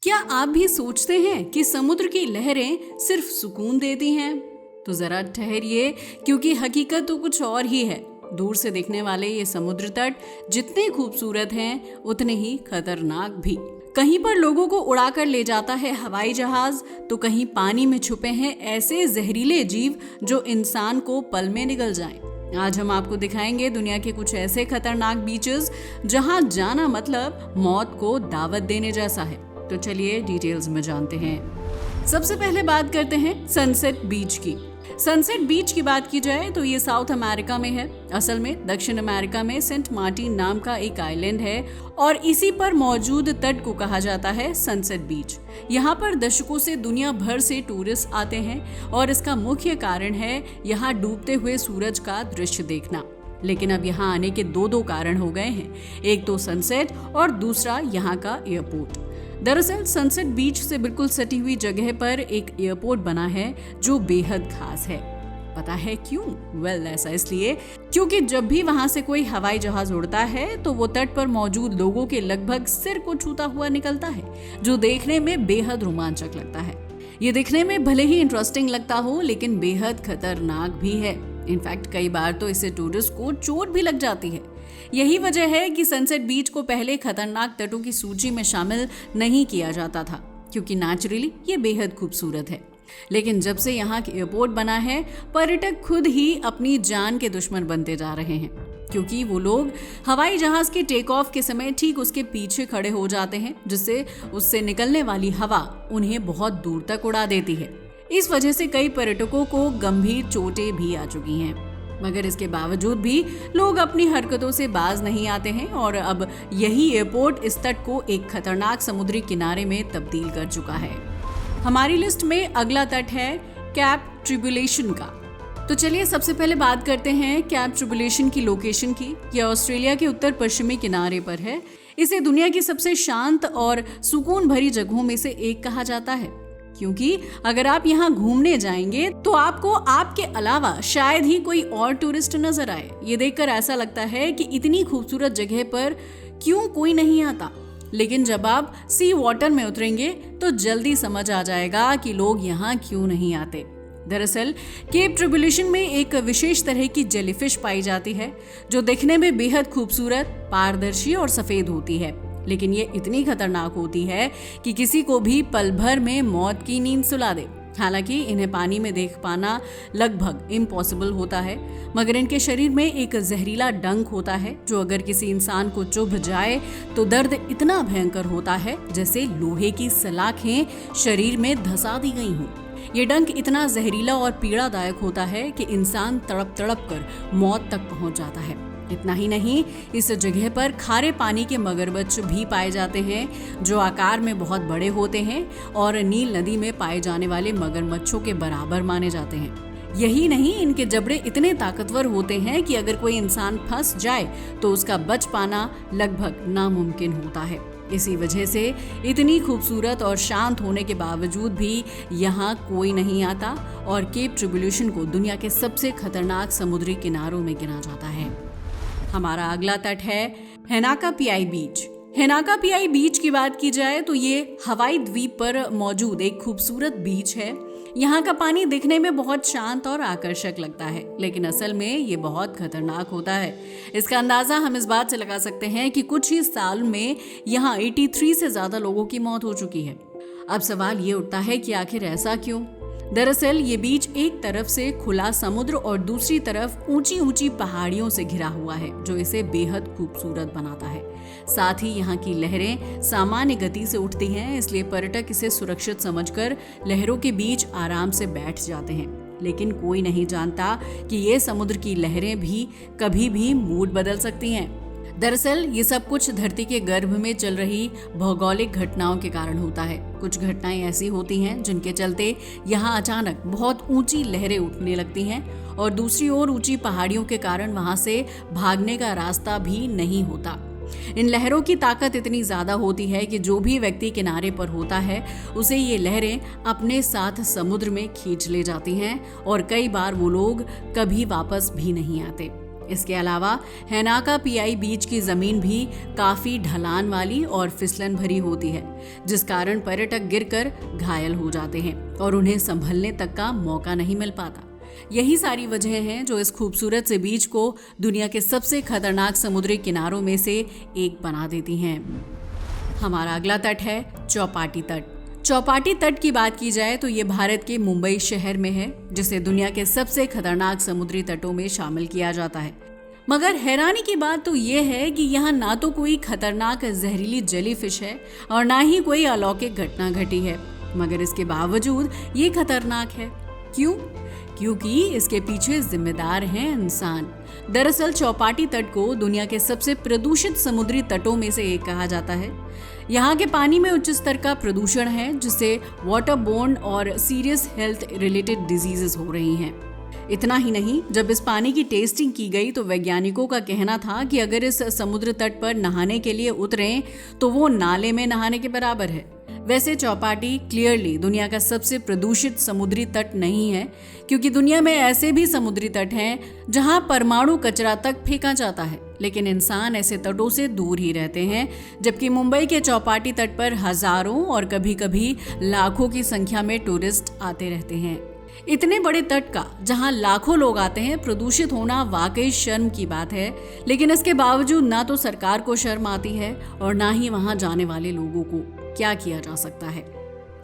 क्या आप भी सोचते हैं कि समुद्र की लहरें सिर्फ सुकून देती हैं? तो जरा ठहरिए, क्योंकि हकीकत तो कुछ और ही है। दूर से दिखने वाले ये समुद्र तट जितने खूबसूरत हैं, उतने ही खतरनाक भी। कहीं पर लोगों को उड़ाकर ले जाता है हवाई जहाज, तो कहीं पानी में छुपे हैं ऐसे जहरीले जीव जो इंसान को पल में निगल जाएं। आज हम आपको दिखाएंगे दुनिया के कुछ ऐसे खतरनाक बीचेस जहां जाना मतलब मौत को दावत देने जैसा है। तो चलिए डिटेल्स में जानते हैं। सबसे पहले बात करते हैं सनसेट बीच की। सनसेट बीच की बात की जाए तो ये साउथ अमेरिका में है। असल में दक्षिण अमेरिका में सेंट मार्टिन नाम का एक आइलैंड है और इसी पर मौजूद तट को कहा जाता है सनसेट बीच। यहाँ पर दशकों से दुनिया भर से टूरिस्ट आते हैं और इसका मुख्य कारण है यहाँ डूबते हुए सूरज का दृश्य देखना। लेकिन अब यहाँ आने के दो कारण हो गए हैं, एक तो सनसेट और दूसरा यहाँ का एयरपोर्ट। दरअसल सनसेट बीच से बिल्कुल सटी हुई जगह पर एक एयरपोर्ट बना है जो बेहद खास है। पता है क्यों? वेल, ऐसा इसलिए क्योंकि जब भी वहां से कोई हवाई जहाज उड़ता है तो वो तट पर मौजूद लोगों के लगभग सिर को छूता हुआ निकलता है, जो देखने में बेहद रोमांचक लगता है। ये दिखने में भले ही इंटरेस्टिंग लगता हो, लेकिन बेहद खतरनाक भी है। इनफैक्ट कई बार तो इससे टूरिस्ट को चोट भी लग जाती है। यही वजह है कि सनसेट बीच को पहले खतरनाक तटों की सूची में शामिल नहीं किया जाता था, क्योंकि नेचुरली ये बेहद खूबसूरत है। लेकिन जब से यहाँ के एयरपोर्ट बना है, पर्यटक खुद ही अपनी जान के दुश्मन बनते जा रहे हैं, क्योंकि वो लोग हवाई जहाज के टेक ऑफ के समय ठीक उसके पीछे खड़े हो जाते हैं, जिससे उससे निकलने वाली हवा उन्हें बहुत दूर तक उड़ा देती है। इस वजह से कई पर्यटकों को गंभीर चोटें भी आ चुकी हैं। मगर इसके बावजूद भी लोग अपनी हरकतों से बाज नहीं आते हैं और अब यही एयरपोर्ट इस तट को एक खतरनाक समुद्री किनारे में तब्दील कर चुका है। हमारी लिस्ट में अगला तट है कैप ट्रिब्यूलेशन का। तो चलिए सबसे पहले बात करते हैं कैप ट्रिब्यूलेशन की लोकेशन की। यह ऑस्ट्रेलिया के उत्तर पश्चिमी किनारे पर है। इसे दुनिया की सबसे शांत और सुकून भरी जगहों में से एक कहा जाता है, क्योंकि अगर आप यहाँ घूमने जाएंगे तो आपको आपके अलावा शायद ही कोई और टूरिस्ट नजर आए। ये देखकर ऐसा लगता है कि इतनी खूबसूरत जगह पर क्यों कोई नहीं आता। लेकिन जब आप सी वाटर में उतरेंगे तो जल्दी समझ आ जाएगा कि लोग यहाँ क्यों नहीं आते। दरअसल केप ट्रिब्यूलेशन में एक विशेष तरह की जेलीफिश पाई जाती है, जो दिखने में बेहद खूबसूरत, पारदर्शी और सफेद होती है। लेकिन ये इतनी खतरनाक होती है कि किसी को भी पल भर में मौत की नींद सुला दे। हालांकि इन्हें पानी में देख पाना लगभग इम्पॉसिबल होता है, मगर इनके शरीर में एक जहरीला डंक होता है, जो अगर किसी इंसान को चुभ जाए तो दर्द इतना भयंकर होता है जैसे लोहे की सलाखें शरीर में धंसा दी गई हों। ये डंक इतना जहरीला और पीड़ादायक होता है कि इंसान तड़प तड़प कर मौत तक पहुंच जाता है। इतना ही नहीं, इस जगह पर खारे पानी के मगरमच्छ भी पाए जाते हैं, जो आकार में बहुत बड़े होते हैं और नील नदी में पाए जाने वाले मगरमच्छों के बराबर माने जाते हैं। यही नहीं, इनके जबड़े इतने ताकतवर होते हैं कि अगर कोई इंसान फंस जाए तो उसका बच पाना लगभग नामुमकिन होता है। इसी वजह से इतनी खूबसूरत और शांत होने के बावजूद भी यहाँ कोई नहीं आता और केप ट्रिब्यूलेशन को दुनिया के सबसे खतरनाक समुद्री किनारों में गिना जाता है। हमारा अगला तट है हेनाका पिआई बीच। हेनाका पिआई बीच की बात की जाए तो ये हवाई द्वीप पर मौजूद एक खूबसूरत बीच है। यहाँ का पानी दिखने में बहुत शांत और आकर्षक लगता है, लेकिन असल में ये बहुत खतरनाक होता है। इसका अंदाजा हम इस बात से लगा सकते हैं कि कुछ ही साल में यहाँ 83 से ज्यादा लोगों की मौत हो चुकी है। अब सवाल ये उठता है कि आखिर ऐसा क्यों? दरअसल ये बीच एक तरफ से खुला समुद्र और दूसरी तरफ ऊंची ऊंची पहाड़ियों से घिरा हुआ है, जो इसे बेहद खूबसूरत बनाता है। साथ ही यहाँ की लहरें सामान्य गति से उठती हैं, इसलिए पर्यटक इसे सुरक्षित समझकर लहरों के बीच आराम से बैठ जाते हैं। लेकिन कोई नहीं जानता कि ये समुद्र की लहरें भी कभी भी मूड बदल सकती हैं। दरअसल ये सब कुछ धरती के गर्भ में चल रही भौगोलिक घटनाओं के कारण होता है। कुछ घटनाएं ऐसी होती हैं जिनके चलते यहाँ अचानक बहुत ऊंची लहरें उठने लगती हैं और दूसरी ओर ऊंची पहाड़ियों के कारण वहां से भागने का रास्ता भी नहीं होता। इन लहरों की ताकत इतनी ज्यादा होती है कि जो भी व्यक्ति किनारे पर होता है उसे ये लहरें अपने साथ समुद्र में खींच ले जाती हैं और कई बार वो लोग कभी वापस भी नहीं आते। इसके अलावा हैनाका पीआई बीच की जमीन भी काफी ढलान वाली और फिसलन भरी होती है, जिस कारण पर्यटक गिरकर घायल हो जाते हैं और उन्हें संभलने तक का मौका नहीं मिल पाता। यही सारी वजह हैं जो इस खूबसूरत से बीच को दुनिया के सबसे खतरनाक समुद्री किनारों में से एक बना देती हैं। हमारा अगला तट है चौपाटी तट। चौपाटी तट की बात की जाए तो ये भारत के मुंबई शहर में है, जिसे दुनिया के सबसे खतरनाक समुद्री तटों में शामिल किया जाता है। मगर हैरानी की बात तो ये है कि यहाँ ना तो कोई खतरनाक जहरीली जेलीफिश है और ना ही कोई अलौकिक घटना घटी है, मगर इसके बावजूद ये खतरनाक है। क्यों? क्योंकि इसके पीछे जिम्मेदार हैं इंसान। दरअसल चौपाटी तट को दुनिया के सबसे प्रदूषित समुद्री तटों में से एक कहा जाता है। यहाँ के पानी में उच्च स्तर का प्रदूषण है, जिससे वाटरबोर्न और सीरियस हेल्थ रिलेटेड डिजीजेस हो रही हैं। इतना ही नहीं, जब इस पानी की टेस्टिंग की गई तो वैज्ञानिकों का कहना था कि अगर इस समुद्र तट पर नहाने के लिए उतरें तो वो नाले में नहाने के बराबर है। वैसे चौपाटी क्लियरली दुनिया का सबसे प्रदूषित समुद्री तट नहीं है, क्योंकि दुनिया में ऐसे भी समुद्री तट हैं जहां परमाणु कचरा तक फेंका जाता है, लेकिन इंसान ऐसे तटों से दूर ही रहते हैं। जबकि मुंबई के चौपाटी तट पर हजारों और कभी-कभी लाखों की संख्या में टूरिस्ट आते रहते हैं। इतने बड़े तट का जहां लाखों लोग आते हैं प्रदूषित होना वाकई शर्म की बात है, लेकिन इसके बावजूद ना तो सरकार को शर्म आती है और ना ही वहां जाने वाले लोगों को। क्या किया जा सकता है?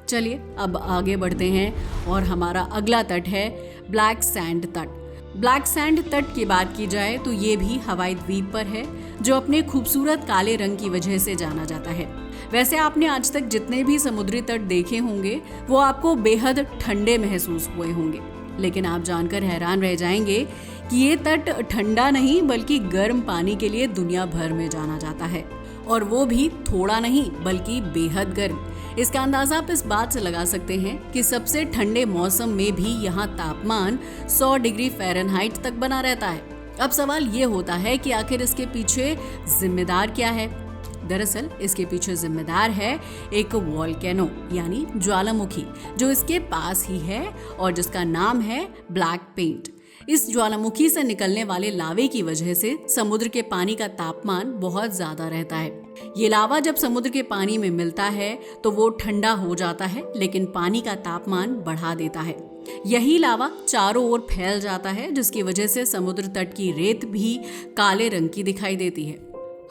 चलिए अब आगे बढ़ते हैं और हमारा अगला तट है ब्लैक सैंड तट। ब्लैक सैंड तट की बात की जाए तो ये भी हवाई द्वीप पर है, जो अपने खूबसूरत काले रंग की वजह से जाना जाता है। वैसे आपने आज तक जितने भी समुद्री तट देखे होंगे वो आपको बेहद ठंडे महसूस हुए होंगे, लेकिन आप जानकर हैरान रह जाएंगे कि ये तट ठंडा नहीं बल्कि गर्म पानी के लिए दुनिया भर में जाना जाता है, और वो भी थोड़ा नहीं बल्कि बेहद गर्म। इसका अंदाजा आप इस बात से लगा सकते हैं कि सबसे ठंडे मौसम में भी यहाँ तापमान 100 डिग्री फ़ारेनहाइट तक बना रहता है। अब सवाल ये होता है कि आखिर इसके पीछे जिम्मेदार क्या है? दरअसल इसके पीछे जिम्मेदार है एक वोल्केनो यानी ज्वालामुखी, जो इसके पास ही है और जिसका नाम है ब्लैक पेंट। इस ज्वालामुखी से निकलने वाले लावे की वजह से समुद्र के पानी का तापमान बहुत ज्यादा रहता है। ये लावा जब समुद्र के पानी में मिलता है तो वो ठंडा हो जाता है, लेकिन पानी का तापमान बढ़ा देता है। यही लावा चारों ओर फैल जाता है, जिसकी वजह से समुद्र तट की रेत भी काले रंग की दिखाई देती है।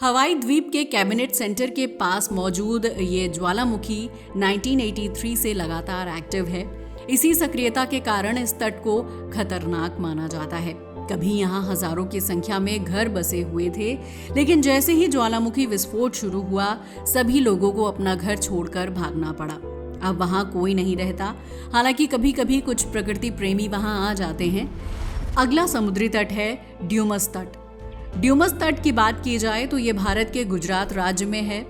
हवाई द्वीप के कैबिनेट सेंटर के पास मौजूद ये ज्वालामुखी 1983 से लगातार एक्टिव है। इसी सक्रियता के कारण इस तट को खतरनाक माना जाता है। कभी यहाँ हजारों की संख्या में घर बसे हुए थे, लेकिन जैसे ही ज्वालामुखी विस्फोट शुरू हुआ सभी लोगों को अपना घर छोड़कर भागना पड़ा। अब वहाँ कोई नहीं रहता, हालांकि कभी कभी कुछ प्रकृति प्रेमी वहाँ आ जाते हैं। अगला समुद्री तट है ड्यूमस तट। ड्यूमस तट की बात की जाए तो ये भारत के गुजरात राज्य में है।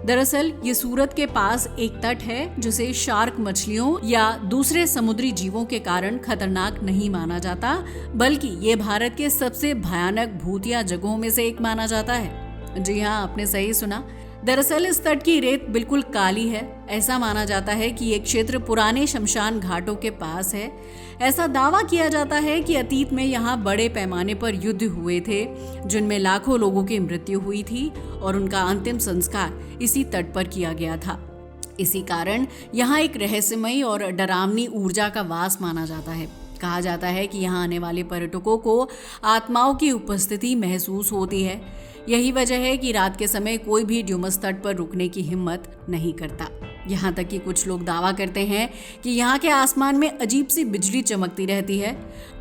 दरअसल ये सूरत के पास एक तट है जिसे शार्क मछलियों या दूसरे समुद्री जीवों के कारण खतरनाक नहीं माना जाता, बल्कि ये भारत के सबसे भयानक भूतिया जगहों में से एक माना जाता है। जी हाँ, आपने सही सुना। दरअसल इस तट की रेत बिल्कुल काली है। ऐसा माना जाता है कि ये क्षेत्र पुराने शमशान घाटों के पास है। ऐसा दावा किया जाता है कि अतीत में यहाँ बड़े पैमाने पर युद्ध हुए थे, जिनमें लाखों लोगों की मृत्यु हुई थी और उनका अंतिम संस्कार इसी तट पर किया गया था। इसी कारण यहाँ एक रहस्यमयी और डरावनी ऊर्जा का वास माना जाता है। कहा जाता है कि यहाँ आने वाले पर्यटकों को आत्माओं की उपस्थिति महसूस होती है। यही वजह है कि रात के समय कोई भी ड्यूमस तट पर रुकने की हिम्मत नहीं करता। यहाँ तक कि कुछ लोग दावा करते हैं कि यहाँ के आसमान में अजीब सी बिजली चमकती रहती है।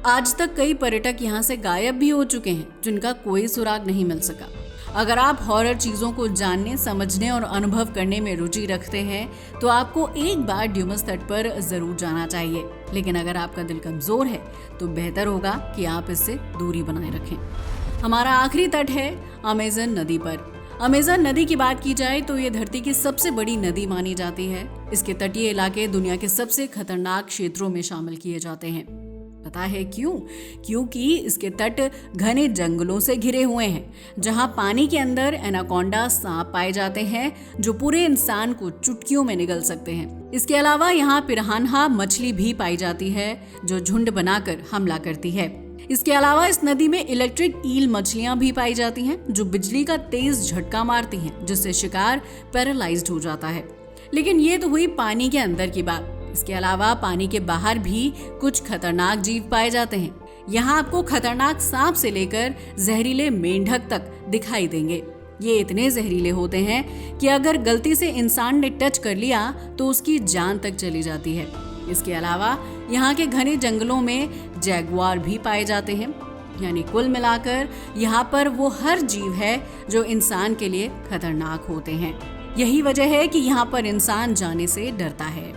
आज तक कई पर्यटक यहाँ से गायब भी हो चुके हैं, जिनका कोई सुराग नहीं मिल सका। अगर आप हॉरर चीज़ों को जानने, समझने और अनुभव करने में रुचि रखते हैं तो आपको एक बार ड्यूमस तट पर ज़रूर जाना चाहिए। लेकिन अगर आपका दिल कमज़ोर है तो बेहतर होगा कि आप इससे दूरी बनाए रखें। हमारा आखिरी तट है अमेज़न नदी पर। अमेज़न नदी की बात की जाए तो ये धरती की सबसे बड़ी नदी मानी जाती है। इसके तटीय इलाके दुनिया के सबसे खतरनाक क्षेत्रों में शामिल किए जाते हैं। पता है क्यों? क्योंकि इसके तट घने जंगलों से घिरे हुए हैं, जहां पानी के अंदर एनाकोंडा सांप पाए जाते हैं जो पूरे इंसान को चुटकियों में निगल सकते हैं। इसके अलावा यहाँ पिरान्हा मछली भी पाई जाती है जो झुंड बनाकर हमला करती है। इसके अलावा इस नदी में इलेक्ट्रिक ईल मछलियां भी पाई जाती हैं जो बिजली का तेज झटका मारती हैं, जिससे शिकार पैरालाइज्ड हो जाता है। लेकिन ये तो हुई पानी के अंदर की बात। इसके अलावा पानी के बाहर भी कुछ खतरनाक जीव पाए जाते हैं। यहाँ आपको खतरनाक सांप से लेकर जहरीले मेंढक तक दिखाई देंगे। ये इतने जहरीले होते हैं कि अगर गलती से इंसान ने टच कर लिया तो उसकी जान तक चली जाती है। इसके अलावा यहाँ के घने जंगलों में जैगुआर भी पाए जाते हैं। यानी कुल मिलाकर यहाँ पर वो हर जीव है जो इंसान के लिए खतरनाक होते हैं। यही वजह है कि यहाँ पर इंसान जाने से डरता है।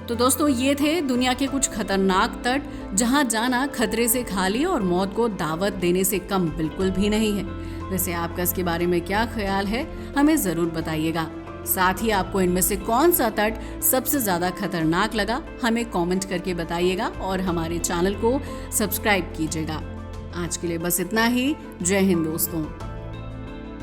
तो दोस्तों, ये थे दुनिया के कुछ खतरनाक तट जहाँ जाना खतरे से खाली और मौत को दावत देने से कम बिल्कुल भी नहीं है। वैसे आपका इसके बारे में क्या ख्याल है, हमें जरूर बताइएगा। साथ ही आपको इनमें से कौन सा तट सबसे ज्यादा खतरनाक लगा, हमें कमेंट करके बताइएगा और हमारे चैनल को सब्सक्राइब कीजिएगा। आज के लिए बस इतना ही। जय हिंद दोस्तों।